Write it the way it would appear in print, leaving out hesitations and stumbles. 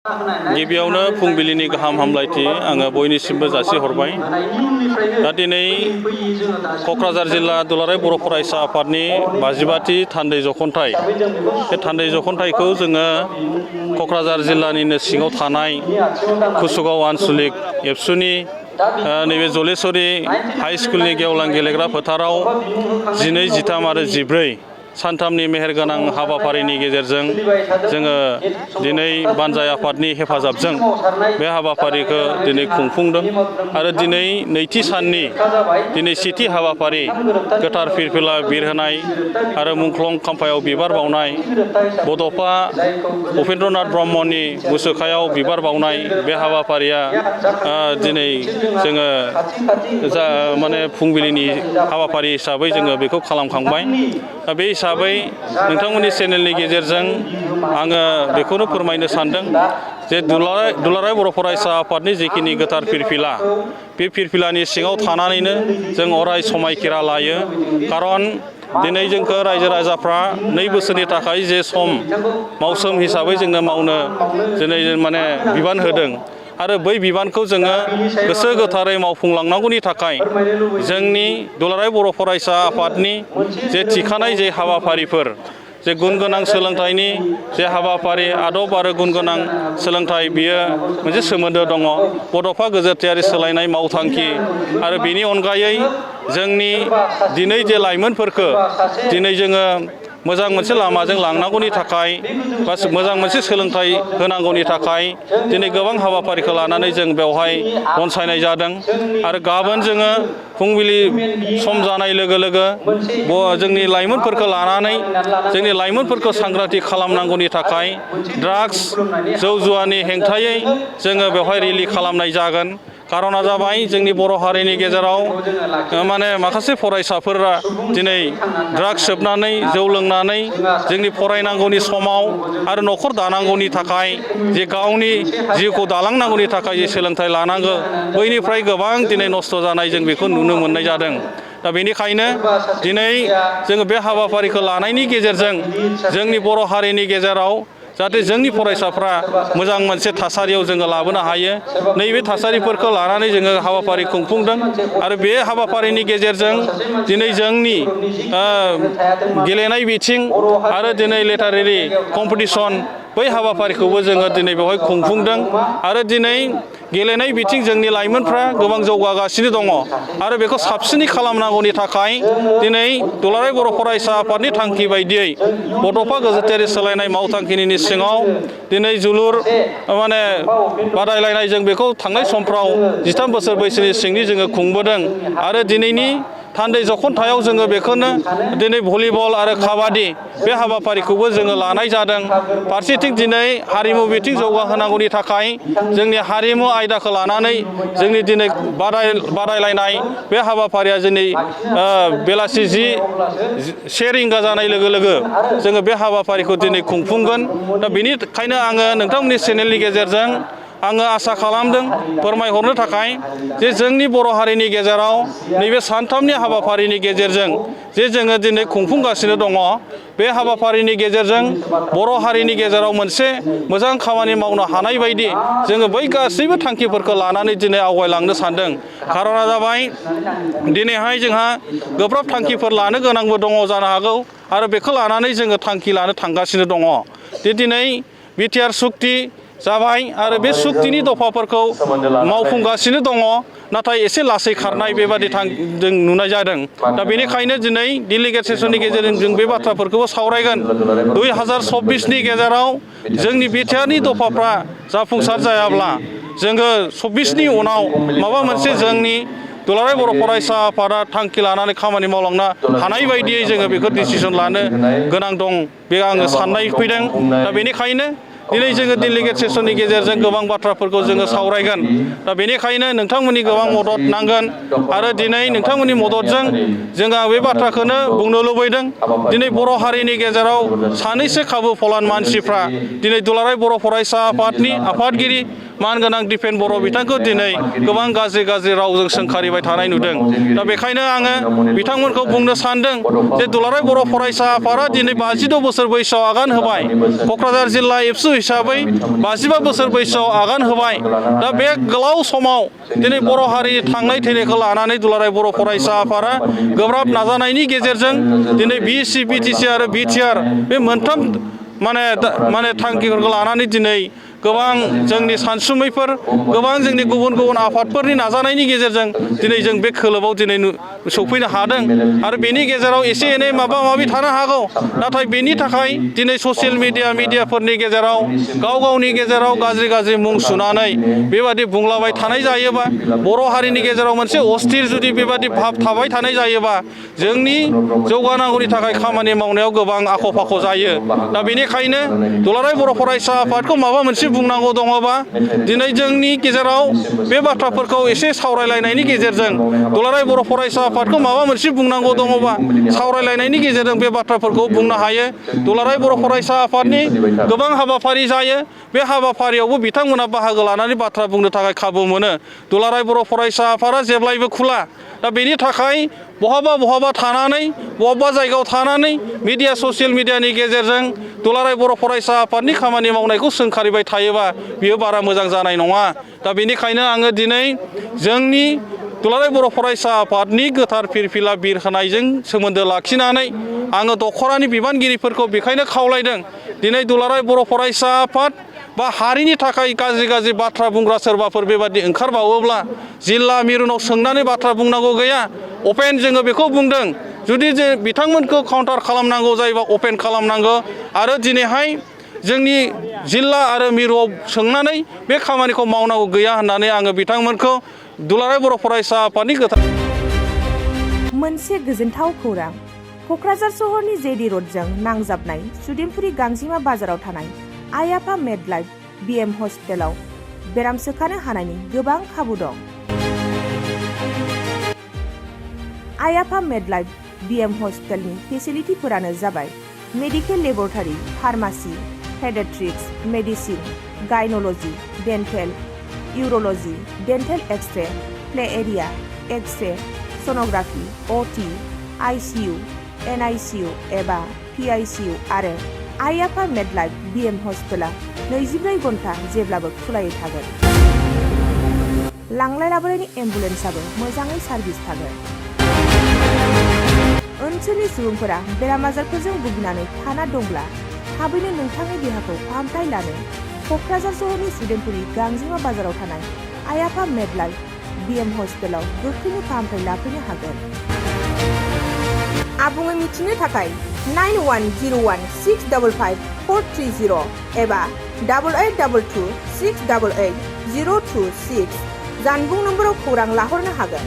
गिबियावनो फुंबिलिनि गाहाम हामलायथि आङो बयनिसिमबो जासिहरबाय। दा दिनै क'क्राझार जिल्ला दुलाराय बर' फरायसा आफादनि 52थि थान्दै जख'न्थाइ, बे थान्दै जख'न्थाइखौ जोङो क'क्राझार जिल्लानिनो सिङाव थानाय कुसुगाव आन्सलिक एबसुनि नैबे जलेश्वरी हाइ स्कुलनि गेवलां गेलेग्रा फोथाराव 12, 13 आरो 14 सानथामनि मेहेरगोनां हाबाफारिनि गेजेरजों जोङो दिनै बानजाय आफादनि हेफाजाबजों बे हाबाफारिखौ दिनै खुंफुंदों आरो दिनै नैथि साननि दिनै सेथि हाबाफारि गोथार फिरफिला बिरहोनाय आरो मुंख्लं खाम्फायाव बिबार बावनाय, बड'फा उपेन्द्रनाथ ब्रह्मनि मुसुखायाव बिबार बावनाय बे हाबाफारिया दिनै जोङो माने फुंबिलिनि हाबाफारि हिसाबै जोङो बेखौ खालामखांबाय। दा बे हिसाबै नोंथांमोननि चेनेलनि गेजेरजों आङो बेखौनो फोरमायनो सानदों जे दुलाराय बर' फरायसा आफादनि जिखिनि गोथार फिरफिला, बे फिरफिलानि सिङाव थानानैनो जों अराय समायखिरा लायो। खारन दिनै जोंखौ रायजो राजाफ्रा 2 बोसोरनि थाखाय जे मावसोम हिसाबै जोंनो मावनो दिनै माने बिबान होदों आरो बै बिबानखौ जोङो गोसो गोथारै मावफुंलांनांगौनि थाखाय जोंनि दुलाराय बर' फरायसा आफादनि जे थिखानाय जे हाबाफारिफोर, जे गुन गोनां सोलोंथाइनि जे हाबाफारि, आदब आरो गुन गोनां सोलोंथाइ, बियो मोनसे सोमोन्दो दङ। बड'फा गोजोरथायारि सोलायनाय मावथांखि आरो बेनि अनगायै जोंनि दिनै जे लाइमोनफोरखौ दिनै जोङो मोजां मोनसे लामाजों लांनांगौनि थाखाय बा मोजां मोनसे सोलोंथाइ होनांगौनि थाखाय दिनै गोबां हाबाफारिखौ लानानै जों बेवहाय अनसायनाय जादों। आरो गाबोन जोङो फुंबिलि सम जानाय लोगो लोगो जोंनि लाइमोनफोरखौ लानानै जोंनि लाइमोनफोरखौ सांग्रांथि खालामनांगौनि थाखाय ड्राग्स जौ जुवानि हेंथायै जोङो बेवहाय रेलि खालामनाय जागोन। कारना जाबाय जोंनि बर' हारिनि गेजेराव माने माखासे फरायसाफोरा दिनै ड्राग्स सोबनानै जौ लोंनानै जोंनि फरायनांगौनि समाव आरो न'खर दानांगौनि थाखाय जे गावनि जिउखौ दालांनांगौनि थाखाय जे सोलोंथाइ लानांगौ, बैनिफ्राय गोबां दिनै नस्थ' जानाय जों बेखौ नुनो मोननाय जादों। दा बेनिखायनो दिनै जोङो बे हाबाफारिखौ लानायनि गेजेरजों जोंनि बर' हारिनि गेजेराव जाहाथे जोंनि फरायसाफ्रा मोजां मोनसे थासारियाव जोङो लाबोनो हायो, नैबे थासारिफोरखौ लानानै जोङो हाबाफारि खुंफुंदों। आरो बे हाबाफारिनि गेजेरजों दिनै जोंनि गेलेनाय बिथिं आरो दिनै लिटारेरि कम्पिटिसन, बै हाबाफारिखौबो जोङो दिनै बेवहाय खुंफुंदों। आरो दिनै गेलेनाय बिथिं जोंनि लाइमोनफ्रा गोबां जौगागासिनो दङ आरो बेखौ साबसिनै खालामनांगौनि थाखाय दिनै दुलाराय बर' फरायसा आफादनि थांखि बायदियै बड'फा गोजोरथायारि सोलायनाय मावथांखिनि सिङाव दिनै जोलुर माने बादायलायनाय जों बेखौ थांनाय समफ्राव 13 बोसोर बैसोनि सिंनि जोङो खुंबोदों। आरो दिनैनि थान्दै जख'न्थायाव जोङो बेखौनो दिनै भलिबल आरो काबादि बे हाबाफारिखौबो जोङो लानाय जादों। फारसेथिं दिनै हारिमु बिथिं जौगाहोनांगौनि थाखाय जोंनि हारिमु आयदाखौ लानानै जोंनि दिनै बादायलायनाय बे हाबाफारिया दिनै बेलासि 1 रिंगा जानाय लोगो लोगो जोङो बे हाबाफारिखौ दिनै खुंफुंगोन। दा बेनिखायनो आङो नोंथांमोननि चेनेलनि गेजेरजों आङो आसा खालामदों फोरमायहरनो थाखाय जे जोंनि बर' हारिनि गेजेराव नैबे सानथामनि हाबाफारिनि गेजेरजों जे जोङो दिनै खुंफुंगासिनो दङ, बे हाबाफारिनि गेजेरजों बर' हारिनि गेजेराव मोनसे मोजां खामानि मावनो हानाय बायदि जोङो बै गासैबो थांखिफोरखौ लानानै दिनै आवगायलांनो सानदों। खारना जाबाय दिनैहाय जोंहा गोब्राब थांखिफोर लानो गोनांबो दङ जानो हागौ आरो बेखौ लानानै जोङो थांखि लानो थांगासिनो दङ। दिनै बिटिआर सुक्ति जाबाय आरो बे सुक्तिनि दफाफोरखौ मावफुंगासिनो दङ, नाथाय एसे लासै खारनाय बेबादि जों नुनाय जादों। दा बेनिखायनो दिनै डेलिगेट सेसननि गेजेरजों जों बे बाथ्राफोरखौबो सावरायगोन। 2024नि गेजेराव जोंनि बिटिआरनि दफाफ्रा जाफुंसार जायाब्ला जोङो 24नि उनाव माबा मोनसे जोंनि दुलाराय बर' फरायसा आफादा थांखि लानानै खामानि मावलांनो हानाय बायदियै जोङो बेखौ डिसिसन लानो गोनां दं, बे आङो साननाय फैदों। दा बेनिखायनो दिनै जोङो डेलिगेट सेसननि गेजेरजों गोबां बाथ्राफोरखौ जोङो सावरायगोन। दा बेनिखायनो नोंथांमोननि गोबां मदद नांगोन आरो दिनै नोंथांमोननि मददजों जोङो बे बाथ्राखौनो बुंनो लुबैदों। दिनै बर' हारिनि गेजेराव सानैसो खाबु फलान मानसिफ्रा दिनै दुलाराय बर' फरायसा आफादनि आफादगिरि मानगोनां दिपेन बर' बिथांखौ दिनै गोबां गाज्रि रावजों सोंखारिबाय थानाय नुदों। दा बेखायनो आङो बिथांमोनखौ बुंनो सानदों जे दुलाराय बर' फरायसा आफादा दिनै 56 बोसोर बैसोआव आगान होबाय। क'क्राझार जिल्ला एबसु हिसाबै 55 बोसोर बैसोआव आगान होबाय। दा बे गोलाव समाव दिनै बर' हारिनि थांनाय थैनायखौ लानानै दुलाराय बर' फरायसा आफादा गोब्राब नाजानायनि गेजेरजों दिनै BC BTC आरो BTR बे मोनथाम माने थांखिफोरखौ लानानै दिनै गोबां जोंनि सानसुमैफोर गोबां जोंनि गुबुन आफादफोरनि नाजानायनि गेजेरजों दिनै जों बे खोलोबाव दिनै सौफैनो हादों। आरो बेनि गेजेराव एसे एनै माबा माबि थानो हागौ, नाथाय बेनि थाखाय दिनै ससियेल मिडियाफोरनि गेजेराव गावनि गेजेराव गाज्रि मुं सुनानै बेबादि बुंलाबाय थानाय जायोबा, बर' हारिनि गेजेराव मोनसे अस्थिर जुदि बेबादि भाब थाबाय थानाय जायोबा जोंनि जौगानांगौनि थाखाय खामानि मावनायाव गोबां आख' फाख' जायो। दा बेनिखायनो दुलाराय बर' फरायसा आफादखौ माबा मोनसे बुंनांगौ दङबा दिनै जोंनि गेजेराव बे बाथ्राफोरखौ एसे सावरायलायनायनि गेजेरजों दुलाराय बर' फरायसा आफादखौ माबा मोनसे बुंनांगौ दङबा सावरायलायनायनि गेजेरजों बे बाथ्राफोरखौ बुंनो हायो। दुलाराय बर' फरायसा आफादनि गोबां हाबाफारि जायो। बे हाबाफारियावबो बिथांमोना बाहागो लानानै बाथ्रा बुंनो थाखाय खाबु मोनो। दुलाराय बर' फरायसा आफादा जेब्लायबो खुला। दा बेनि थाखाय बहाबा थानानै बबेबा जायगायाव थानानै ससियेल मिडियानि गेजेरजों दुलाराय बर' फरायसा आफादनि खामानि मावनायखौ सोंखारिबाय थायोबा बियो बारा मोजां जानाय नङा। दा बेनिखायनो आङो दिनै जोंनि दुलाराय बर' फरायसा आफादनि गोथार फिरफिला बिर होनायजों सोमोन्दो लाखिनानै आङो दख'रानि बिबानगिरिफोरखौ बेखायनो खावलायदों, दिनै दुलाराय बर' फरायसा आफाद बा हारिनि थाखाय गाज्रि बाथ्रा बुंग्रा सोरबाफोर बेबादि ओंखारबावोब्ला जिल्ला मिरुनाव सोंनानै बाथ्रा बुंनांगौ गैया। अपेन जोङो बेखौ बुंदों, जुदि जे बिथांमोनखौ काउन्टार खालामनांगौ जायोबा अपेन खालामनांगौ। आरो दिनैहाय जोंनि जिल्ला आरो मिरुआव सोंनानै बे खामानिखौ मावनांगौ गैया होननानै आङो बिथांमोनखौ दुलाराय बर' फरायसा आफादनि गोथार मोनसे गोजोनथाव खौरां। क'क्राझार सहरनि जेडि रडजों नांजाबनाय सुदेमपुरि गांजिमा बाजाराव थानाय आइ आफा मेडलाइफ BM हस्पिटालाव बेराम सोखानो हानायनि गोबां खाबु दं। आइ आफा मेडलाइफ BM हस्पिटालनि फेसिलिटिफोरानो जाबाय medical laboratory, pharmacy, paediatrics, medicine, gynaecology, dental, urology, dental x-ray, play area, x-ray, sonography, OT, ICU, NICU एबा PICU आरो आइ आफा मेडलाइफ BM हस्पिटाला 24 घन्टा जेब्लाबो खुलायै थागोन। लांलाय लाबोलायनि एम्बुलेन्सआबो मोजाङै सार्भिस थागोन। ओनसोलनि सुबुंफोरा बेराम आजारफोरजों भुगिनानै थाना दंब्ला थाबैनो नोंथांनि देहाखौ फाहामथाय लानो क'क्राझार सहरनि सुदेमपुरि गांजिमा बाजाराव थानाय आइ आफा मेडलाइफ BM हस्पिटालाव गोख्रैनो फाहामथाय लाफैनो हागोन। आबुङै मिथिनो थाखाय 9101655430 एबा 8822688026 जानबुं नम्बराव खौरां लाहरनो हागोन।